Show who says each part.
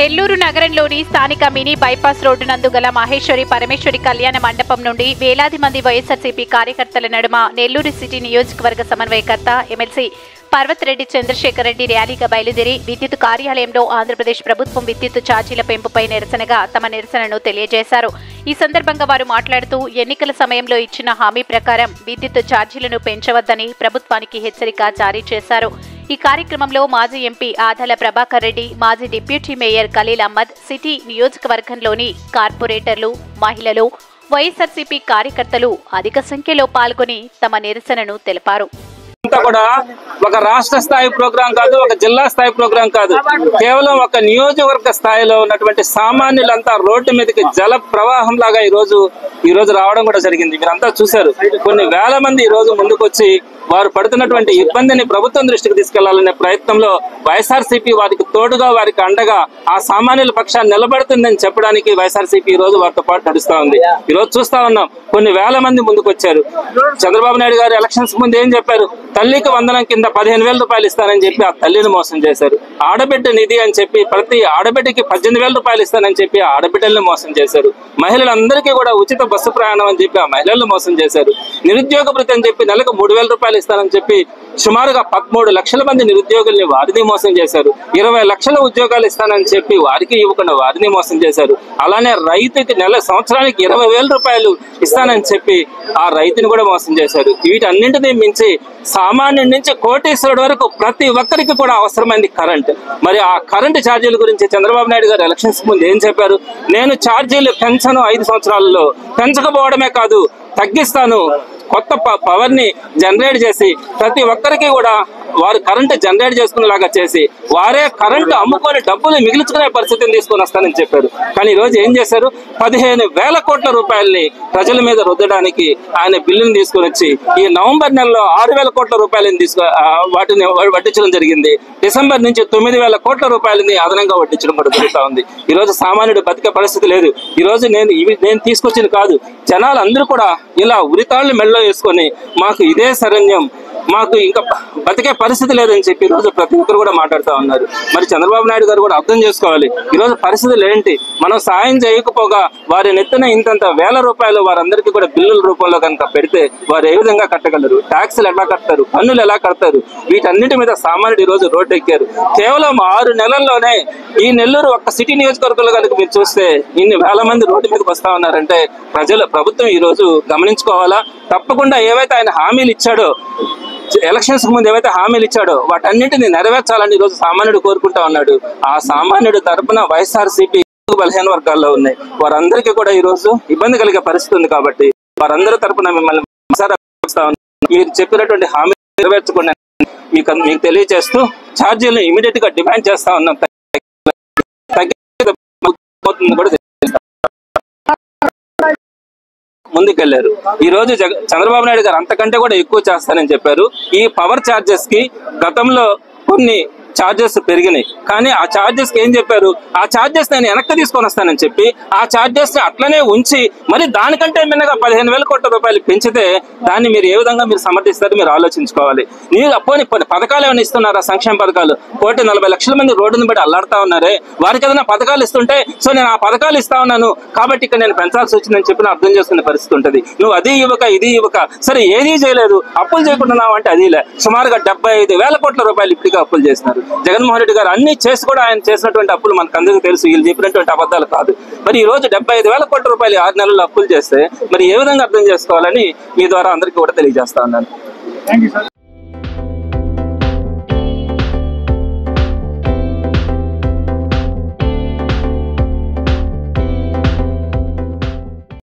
Speaker 1: నెల్లూరు నగరంలోని స్థానిక mini bypass road నందు గల మహేశ్వరి పరమేశ్వరి కళ్యాణ మండపం నుండి వేలాది మంది వైఎస్ఆర్సీపీ కార్యకర్తల నడుమ నెల్లూరు సిటీ నియోజకవర్గ సమన్వయకర్త ఎమ్మెల్సీ పర్వతరెడ్డి చంద్రశేఖర్ రెడ్డి ర్యాలీగా బయలుదేరి విద్యుత్ కార్యాలయంలో ఆంధ్రప్రదేశ్ ప్రభుత్వం విద్యుత్ ఛార్జీల పెంపుపై నిరసనగా తమ నిరసనను తెలియజేశారు. ఈ సందర్భంగా వారు మాట్లాడుతూ ఎన్నికల సమయంలో ఇచ్చిన హామీ ప్రకారం విద్యుత్ ఛార్జీలను పెంచవద్దని ప్రభుత్వానికి హెచ్చరిక జారీ చేశారు. ఈ కార్యక్రమంలో మాజీ ఎంపీ ఆదాల ప్రభాకర్ రెడ్డి, మాజీ deputy mayor Khaleel Ahmed, city నియోజకవర్గంలోని కార్పొరేటర్లు, మహిళలు, వైఎస్ఆర్సీపీ కార్యకర్తలు అధిక సంఖ్యలో పాల్గొని తమ నిరసనను తెలిపారు.
Speaker 2: కూడా ఒక రాష్ట్ర స్థాయి ప్రోగ్రాం కాదు, ఒక జిల్లా స్థాయి ప్రోగ్రాం కాదు, కేవలం ఒక నియోజకవర్గ స్థాయిలో ఉన్నటువంటి సామాన్యులంతా రోడ్డు మీదకి జల ప్రవాహం లాగా ఈ రోజు రావడం కూడా జరిగింది. మీరంతా చూశారు. కొన్ని వేల మంది ఈ రోజు ముందుకొచ్చి వారు పడుతున్నటువంటి ఇబ్బందిని ప్రభుత్వం దృష్టికి తీసుకెళ్లాలనే ప్రయత్నంలో వైఎస్ఆర్సీపీ వారికి తోడుగా, వారికి అండగా ఆ సామాన్యుల పక్షాన్ని నిలబడుతుందని చెప్పడానికి వైఎస్ఆర్సీపీ ఈ రోజు వారితో పాటు నడుస్తా ఉంది. ఈ రోజు చూస్తా ఉన్నాం, కొన్ని వేల మంది ముందుకు వచ్చారు. చంద్రబాబు నాయుడు గారు ఎలక్షన్స్ ముందు ఏం చెప్పారు? తల్లికి వందనం కింద 15,000 రూపాయలు ఇస్తానని చెప్పి ఆ తల్లిని మోసం చేశారు. ఆడబిడ్డ నిధి అని చెప్పి ప్రతి ఆడబిడ్డకి 18,000 రూపాయలు ఇస్తానని చెప్పి ఆ ఆడబిడ్డల్ని మోసం చేశారు. మహిళలందరికీ కూడా ఉచిత బస్సు ప్రయాణం అని చెప్పి ఆ మహిళలను మోసం చేశారు. నిరుద్యోగ భృతి అని చెప్పి నెలకు 3,000 రూపాయలు ఇస్తానని చెప్పి సుమారుగా 13 లక్షల మంది నిరుద్యోగుల్ని వారిని మోసం చేశారు. 20 లక్షల ఉద్యోగాలు ఇస్తానని చెప్పి వారికి ఇవ్వకుండా వారిని మోసం చేశారు. అలానే రైతుకి సంవత్సరానికి 20,000 రూపాయలు ఇస్తానని చెప్పి ఆ రైతుని కూడా మోసం చేశారు. వీటన్నింటినీ మించి సామాన్యుడి నుంచి కోటీశ్వరుడు వరకు ప్రతి ఒక్కరికి కూడా అవసరమైంది కరెంట్. మరి ఆ కరెంటు ఛార్జీల గురించి చంద్రబాబు నాయుడు గారు ఎలక్షన్స్ ముందు ఏం చెప్పారు? నేను ఛార్జీలు పెంచను, 5 సంవత్సరాలలో పెంచకపోవడమే కాదు తగ్గిస్తాను, కొత్త పవర్ ని జనరేట్ చేసి ప్రతి ఒక్కరికి కూడా వారు కరెంటు జనరేట్ చేసుకునేలాగా చేసి వారే కరెంటు అమ్ముకొని డబ్బులు మిగిల్చుకునే పరిస్థితిని తీసుకొని వస్తానని చెప్పారు. కానీ ఈ రోజు ఏం చేశారు? 15,000 కోట్ల రూపాయలని ప్రజల మీద రుద్దడానికి ఆయన బిల్లును తీసుకుని వచ్చి ఈ నవంబర్ నెలలో 6,000 కోట్ల రూపాయలని వాటిని వడ్డించడం జరిగింది. డిసెంబర్ నుంచి 9,000 కోట్ల రూపాయలని అదనంగా వడ్డించడం కూడా జరుగుతూ ఉంది. ఈ రోజు సామాన్యుడు బతికే పరిస్థితి లేదు. ఈ రోజు నేను తీసుకొచ్చింది కాదు, జనాలు అందరూ కూడా ఇలా ఉరితాళ్లు మెడలో వేసుకొని మాకు ఇదే శరణ్యం, మాకు ఇంకా బతికే పరిస్థితి లేదని చెప్పి ఈ రోజు ప్రతి ఒక్కరు కూడా మాట్లాడుతూ ఉన్నారు. మరి చంద్రబాబు నాయుడు గారు కూడా అర్థం చేసుకోవాలి, ఈ రోజు పరిస్థితులు ఏంటి. మనం సాయం చేయకపోగా వారి నెత్తిన ఇంతంత వేల రూపాయలు వారందరికీ కూడా బిల్లుల రూపంలో కనుక పెడితే వారు ఏ విధంగా కట్టగలరు? ట్యాక్సులు ఎలా కడతారు? పన్నులు ఎలా కడతారు? వీటన్నిటి మీద సామాన్యుడు ఈ రోజు రోడ్డు ఎక్కారు. కేవలం 6 నెలల్లోనే ఈ నెల్లూరు ఒక్క సిటీ నియోజకవర్గంలో కనుక మీరు చూస్తే ఇన్ని వేల మంది రోడ్డు మీదకి వస్తా ఉన్నారంటే ప్రభుత్వం ఈ రోజు గమనించుకోవాలా. తప్పకుండా ఏవైతే ఆయన హామీలు ఇచ్చాడో, ఎలక్షన్స్ ముందు ఏవైతే హామీలు ఇచ్చాడో వాటన్నింటినీ నెరవేర్చాలని ఈ రోజు సామాన్యుడు కోరుకుంటా ఉన్నాడు. ఆ సామాన్యుడు తరపున వైఎస్ఆర్సీపీ బలహీన వర్గాల్లో ఉన్నాయి. వారందరికీ కూడా ఈ రోజు ఇబ్బంది కలిగే పరిస్థితి ఉంది. కాబట్టి వారందరి తరపున మిమ్మల్ని మీరు చెప్పినటువంటి హామీ నెరవేర్చకుండా మీకు తెలియజేస్తూ ఛార్జీలను ఇమీడియట్ గా డిమాండ్ చేస్తా ఉన్నాం. ముందుకెళ్లారు. ఈ రోజు చంద్రబాబు నాయుడు గారు అంతకంటే కూడా ఎక్కువ చేస్తానని చెప్పారు. ఈ పవర్ ఛార్జెస్ కి గతంలో కొన్ని ఛార్జెస్ పెరిగినాయి, కానీ ఆ ఛార్జెస్ కి ఏం చెప్పారు? ఆ ఛార్జెస్ నేను వెనక్కి తీసుకొని వస్తానని చెప్పి ఆ ఛార్జెస్ ని అట్లనే ఉంచి మరి దానికంటే మిన్నగా 15,000 కోట్ల రూపాయలు పెంచితే దాన్ని మీరు ఏ విధంగా మీరు సమర్థిస్తారు? మీరు ఆలోచించుకోవాలి. మీరు అప్పుడు పథకాలు ఏమైనా ఇస్తున్నారా? సంక్షేమ పథకాలు 1,40,00,000 మంది రోడ్డును బట్టి అల్లాడుతా ఉన్నారే, వారికి ఏదైనా పథకాలు ఇస్తుంటే సో నేను ఆ పథకాలు ఇస్తా ఉన్నాను కాబట్టి ఇక్కడ నేను పెంచాల్సి వచ్చిందని చెప్పి అర్థం చేసుకునే పరిస్థితి ఉంటుంది. నువ్వు అది ఇవ్వక ఇది ఇవ్వక సరే ఏదీ చేయలేదు, అప్పులు చేయకుంటున్నావు అంటే అదిలే. సుమారుగా 75,000 కోట్ల రూపాయలు ఇప్పటికే అప్పులు చేస్తున్నారు. జగన్మోహన్ రెడ్డి గారు అన్ని చేసి కూడా ఆయన చేసినటువంటి అప్పులు మనకు అందరికీ తెలుసు, వీళ్ళు చెప్పినటువంటి అబద్ధాలు కాదు. మరి ఈ రోజు 75,000 కోట్ల రూపాయలు 6 నెలల్లో అప్పులు చేస్తే మరి ఏ విధంగా అర్థం చేసుకోవాలని మీ ద్వారా అందరికీ కూడా తెలియజేస్తా ఉన్నాను.